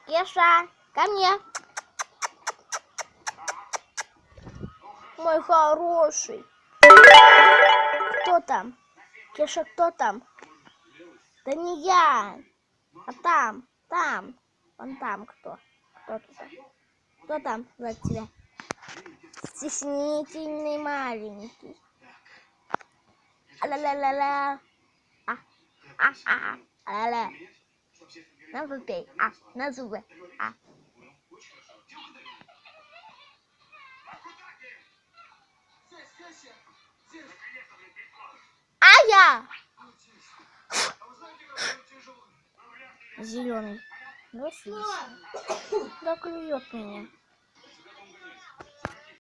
Кеша, ко мне. Мой хороший. Кто там? Кеша, кто там? Да не я. А там. Вон там кто? Кто туда? Кто там за тебя? Стеснительный маленький. А-ля-ля-ля-ля. А-ля-ля. На зубы. На зубы. Я зеленый. Да клюет меня.